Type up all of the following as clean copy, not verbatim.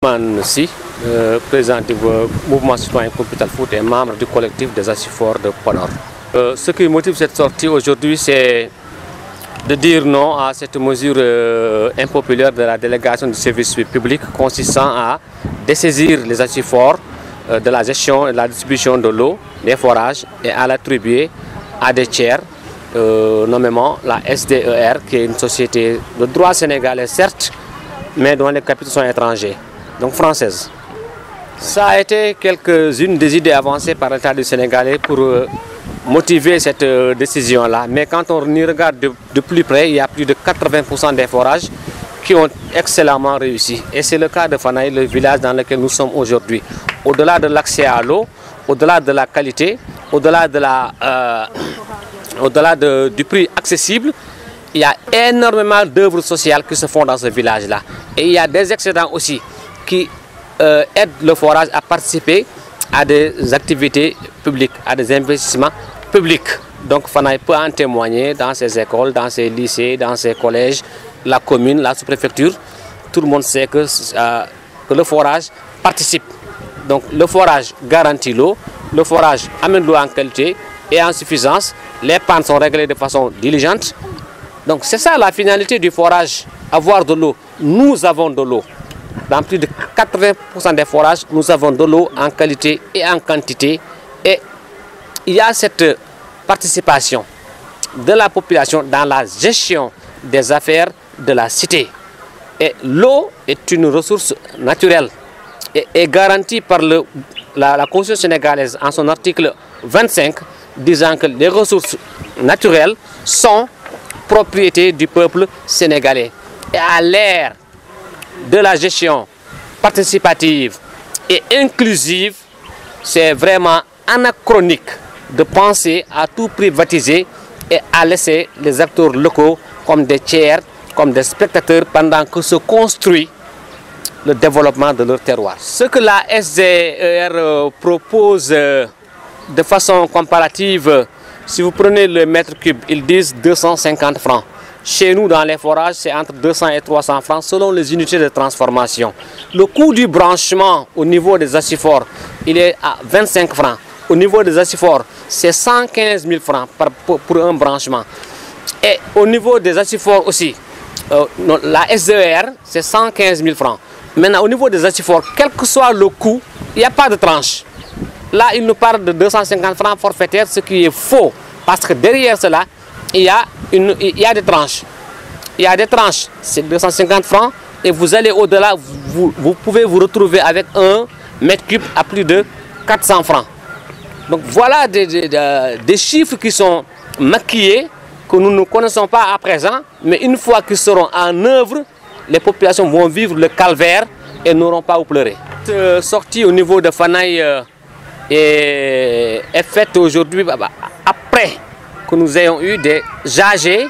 Si, président du mouvement citoyen Computal Foot et membre du collectif des Assiforts de Podor. Ce qui motive cette sortie aujourd'hui, c'est de dire non à cette mesure impopulaire de la délégation du service public consistant à dessaisir les Assiforts de la gestion et de la distribution de l'eau, des forages et à l'attribuer à des tiers, nommément la SDER, qui est une société de droit sénégalais certes, mais dont les capitaux sont étrangers, donc française. Ça a été quelques-unes des idées avancées par l'État du Sénégalais pour motiver cette décision-là. Mais quand on y regarde de plus près, il y a plus de 80% des forages qui ont excellemment réussi. Et c'est le cas de Fanaï, le village dans lequel nous sommes aujourd'hui. Au-delà de l'accès à l'eau, au-delà de la qualité, au-delà du prix accessible, il y a énormément d'œuvres sociales qui se font dans ce village-là. Et il y a des excédents aussi qui aident le forage à participer à des activités publiques, à des investissements publics. Donc Fanaï peut en témoigner dans ses écoles, dans ses lycées, dans ses collèges, la commune, la sous-préfecture. Tout le monde sait que le forage participe. Donc le forage garantit l'eau, le forage amène l'eau en qualité et en suffisance. Les pannes sont réglées de façon diligente. Donc c'est ça la finalité du forage, avoir de l'eau. Nous avons de l'eau. Dans plus de 80% des forages, nous avons de l'eau en qualité et en quantité. Et il y a cette participation de la population dans la gestion des affaires de la cité. Et l'eau est une ressource naturelle et est garantie par la Constitution sénégalaise en son article 25, disant que les ressources naturelles sont propriété du peuple sénégalais. Et à l'ère de la gestion participative et inclusive, c'est vraiment anachronique de penser à tout privatiser et à laisser les acteurs locaux comme des tiers, comme des spectateurs pendant que se construit le développement de leur terroir. Ce que la SDER propose de façon comparative, si vous prenez le mètre cube, ils disent 250 francs. Chez nous, dans les forages, c'est entre 200 et 300 francs selon les unités de transformation. Le coût du branchement au niveau des Assiforts, il est à 25 francs. Au niveau des Assiforts, c'est 115 000 francs pour un branchement. Et au niveau des Assiforts aussi, la SDER, c'est 115 000 francs. Maintenant, au niveau des Assiforts, quel que soit le coût, il n'y a pas de tranche. Là, il nous parle de 250 francs forfaitaires, ce qui est faux. Parce que derrière cela, il y a des tranches. Il y a des tranches, c'est 250 francs. Et vous allez au-delà, vous pouvez vous retrouver avec un mètre cube à plus de 400 francs. Donc voilà des chiffres qui sont maquillés, que nous ne connaissons pas à présent. Mais une fois qu'ils seront en œuvre, les populations vont vivre le calvaire et n'auront pas où pleurer. Cette sortie au niveau de Fanaï est faite aujourd'hui après que nous ayons eu des AG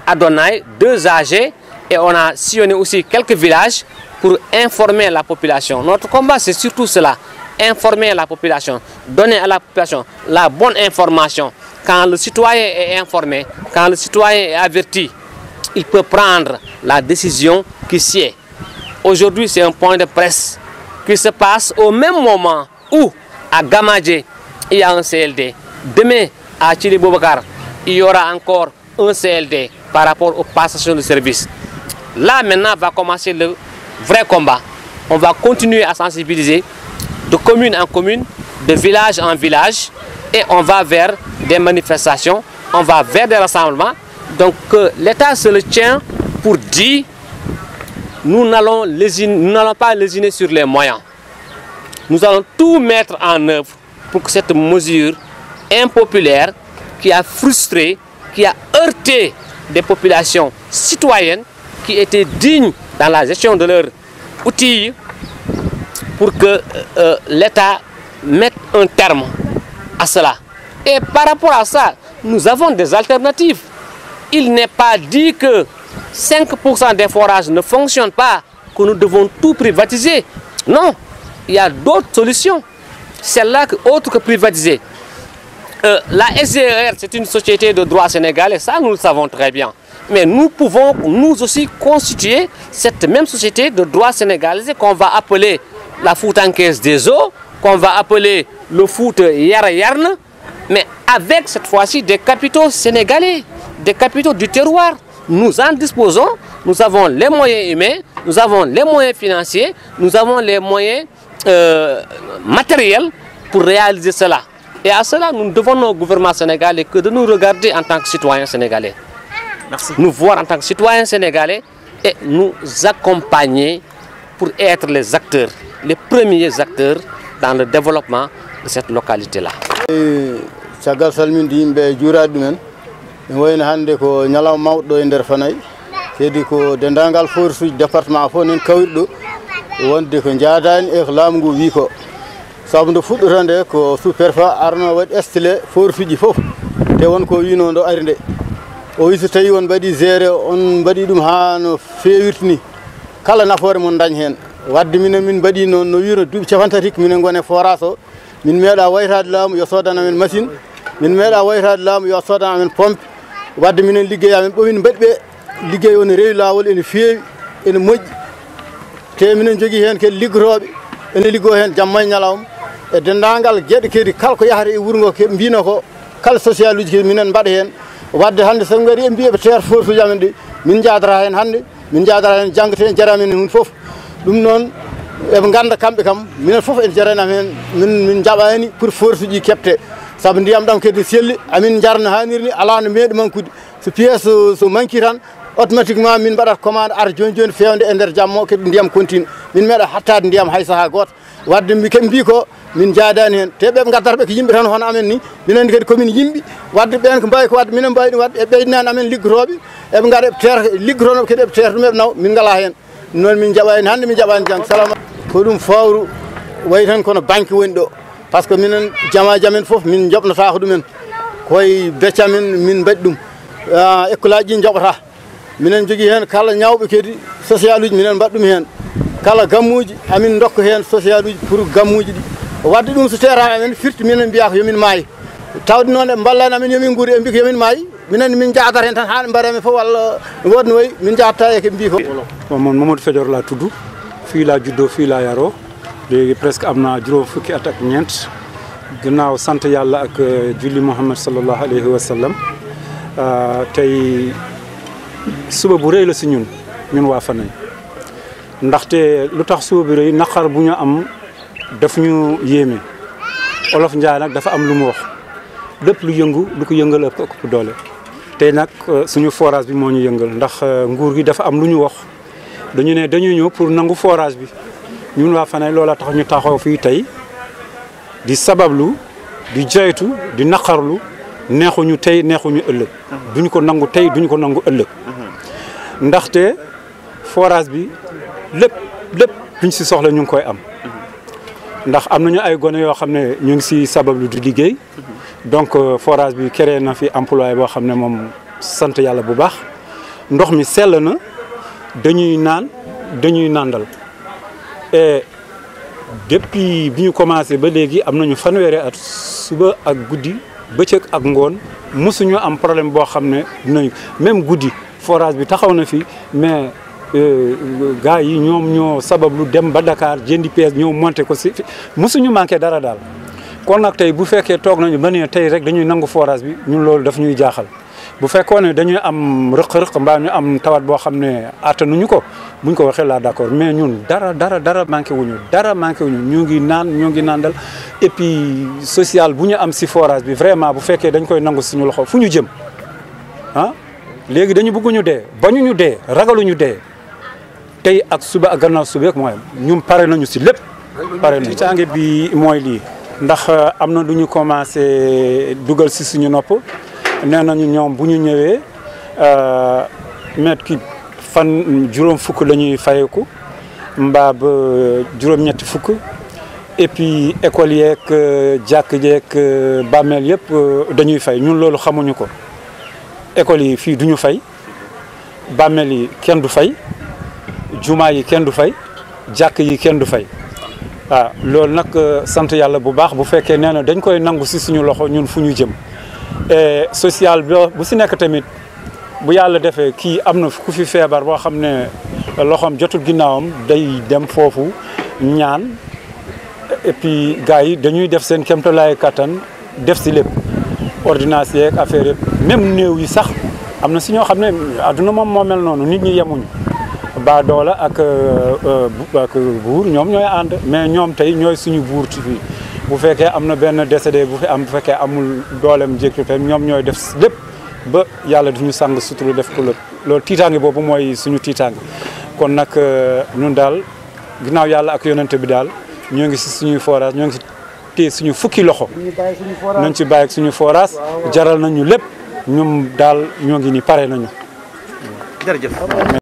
à Donaï, 2 AG, et on a sillonné aussi quelques villages pour informer la population. Notre combat, c'est surtout cela, informer la population, donner à la population la bonne information. Quand le citoyen est informé, quand le citoyen est averti, il peut prendre la décision qui sied. Aujourd'hui, c'est un point de presse qui se passe au même moment où à Gamadje, il y a un CLD. Demain, à Thily Boubacar, il y aura encore un CLD par rapport aux passations de service. Là, maintenant, va commencer le vrai combat. On va continuer à sensibiliser de commune en commune, de village en village, et on va vers des manifestations, on va vers des rassemblements. Donc, l'État se le tient pour dire nous n'allons pas lésiner sur les moyens. Nous allons tout mettre en œuvre pour que cette mesure impopulaire qui a frustré, qui a heurté des populations citoyennes qui étaient dignes dans la gestion de leurs outils, pour que l'État mette un terme à cela. Et par rapport à ça, nous avons des alternatives. Il n'est pas dit que 5% des forages ne fonctionnent pas, que nous devons tout privatiser. Non. Il y a d'autres solutions, celle-là autre que privatiser. La SDER, c'est une société de droit sénégalais, ça nous le savons très bien. mais nous pouvons nous aussi constituer cette même société de droit sénégalais qu'on va appeler la Foutankaise des eaux, qu'on va appeler le foot Yara Yarn, mais avec cette fois-ci des capitaux sénégalais, des capitaux du terroir. Nous en disposons, nous avons les moyens humains, nous avons les moyens financiers, nous avons les moyens matériels pour réaliser cela. Et à cela, nous devons au gouvernement sénégalais que de nous regarder en tant que citoyens sénégalais. Merci. Nous voir en tant que citoyens sénégalais et nous accompagner pour être les acteurs, les premiers acteurs dans le développement de cette localité-là. Sagal salminde yimɓe juurade ɗumen ne wayno hannde ko ñalawma mawɗo e nder Fanayi kedi ko dendagal force uji département fof nen kawri ɗo wonde ko jaadani e ko laamu ngu wi ko sabu nde fuɗɗota nde ko sous préfet arno waɗi estile force uji fof te wonko wino ndo ari nde o wi so tawi on mbaɗi géré on mbaɗi ɗum ha no fewirtini kala nafoore mon dañ hen wadde minen min mbaɗi noon no wino duuɓi capantati minen gone forage o min meeɗa waytade laamu yo sodana men machine min meeɗa waytade laamu yo sodana men pompe wadde minen liggeya men ɓomin mbaɗi ɓe liggey on rewi lawol ene feewi ene moƴƴi te minen jogui hen kadi liggotoɓe ene liggo hen jamma e ñalawma e dendagal gueɗe kadi kala ko yahata e wuuro ngo ke mbino ko kala social uji kadi minen mbaɗa hen wadde hande soɓe gari e mbiyaɓe terre force uji amen ɗi min jadara hen hande min jadara hen janggote jaramen hunde foof ɗum noon eɓe ganda kamɓe kam minen foof en jaranam hen min jaɓani pour force uji kepte saabu ndiyam ɗam kadi selli amin jarno hannirni ala no meeɗi manqude so pièce so manqui tan automatiquement min mbaɗat commande ara joni joni fewde e nder jamma kadi ndiyam continue min meeɗa hattade ndiyam hay saaha goto wadde keɓe mbi ko min jaadani hen te ɓeɓe gaddata ɓe ko yimɓe tan hono amen ni minen kadi komin yimɓe wadde ɓen ko mbawi ko wadde minen mbawi ɗum wadde e ɓeydinani amen liggotoɓe eɓe gaɗa eɓe teera liggotonoɓe kadi eɓe teera ɗum eɓe nawa min ngala hen noon min jaɓani hande min jaɓani janggo salama ko ɗum fawru wayi tan kono banque woni ɗo par ce que minen jamaji amen foof min joɓnota ko ɗumen koye becca men min mbaɗi ɗum école aji ɗi joɓata minen jogui hen kala ñawɓe kadi social uji minen mbaɗi ɗum hen kala gammuji amin dokka hen social uji pour gammuji ɗi wadde ɗum so terani amen firti minen mbiya ko yomin maayi tawde noon ɓe ballani amen yomin guuri ɓe mbi ko yomin maayi minen min jadata hen tan ha ɓe mbaɗamen foof walla wodno wayi min jatta e ko mbi ko man Mamadou Fedior laa tudd fii laa juddoo fii laa yaroo léegi presque am naa juróom fukki at ak ñeent ginnaaw sant yàlla ak julli Muhammad sallallahu alayhi wa sallam tey suba bu rëy la si ñun waa Fanayi ndaxte lu tax suba bi rëy naqar bu ñu am daf ñu yéeme Olof Njaay nag dafa am lu mu wax lépp lu yëngu lu ko yëngal ëpp doole tey nag suñu forage bi moo ñu yëngal ndax nguur gi dafa am lu ñu wax dañu ne dañu ñëw pour nangu forage bi ñun waa Fanayi loola tax ñu taxaw fii tey di sabablu di joytu di naqarlu neexuñu tey neexuñu ëllëg duñu ko nangu tey duñu ko nangu ëllëg ndaxte forage bi lépp luñ si soxla ñu ngi koy am ndax am nañu ay gone yoo xam ne ñu ngi si sabablu di liggéey donc forage bi créé na fi employé boo xam ne moom sant yàlla bu baax ndox mi sell na dañuy naan dañuy nàndal et depuis bi ñu commencé ba léegi am nañu fanweeri at suba ak guddi bëccëg ak ngoon mosuñu am problème boo xam ne dinañu même guddi forage bi taxaw na fi mais gars yi ñoom ñoo sabablu dem ba Dakar jëndi pièce ñoo monté ko si mosuñu manqué dara daal kon nag tey bu fekkee toog nañu ba ne tey rek dañuy nangu forage bi ñun loolu daf ñuy jaaxal bu fekkoon ne dañuy am rëq-rëq mbaa ñu am tawat boo xam ne attanuñu ko buñ ko waxee laa d'accord mais ñun dara manqué wuñu ñu ngi naan ñoo ngi nandal et puis social bu ñu am si forage bi vraiment bu fekkee dañ koy nangu suñu loxo fu ñu jëm ah léegi dañu bëgguñu dee bañuñu dee ragaluñu dee tey ak suba ak gannaaw suba ak mooy ñun pare nañu si lépp pare nañu. tiitaange bi mooy lii ndax am na lu ñu commencé dugal si suñu nopp nee nañu ñoom bu ñu ñëwee mètre ki fan juróom fukk la ñuy fayeku mbaa ba juróom-ñetti fukk et puis école yeeg jàkk jeeg bàmmeel yëpp dañuy fay ñun loolu xamuñu ko école yi fii duñu fay bàmmeel yi kenn du fay jumaa yi kenn du fay jàkk yi kenn du fay waaw loolu nag sant yàlla bu baax bu fekkee nee na dañ koy nangu si suñu loxo ñun fu ñu jëm et social bu si nekk tamit bu yàlla defee kii am na ku fi feebar boo xam ne loxoom jotul ginnaawam day dem foofu ñaan et puis gars yi dañuy def seen kéemtalaay kattan def si lépp ordonnance yeeg affaire yëpp même néew yi sax am na si ñoo xam ne adduna moom moo mel noonu nit ñi yemuñu ba doola ak buur ñoom ñooy ànd mais ñoom tey ñooy suñu buur ci fii bu fekkee am na benn décédé bu fi am bu fekkee amul doolem jékki ñoom ñooy def lépp ba yàlla du ñu sang suturu def ko lépp loolu tiitaange boobu mooy suñu tiitaange kon nag ñun daal ginnaaw yàlla ak yonente bi daal ñoo ngi si suñuy forage ñoo ngi si téye suñu fukki loxo nañ ci bàyyi ak suñu forage jaral nañu lépp ñoom daal ñoo ngi ni pare nañu jërëjëf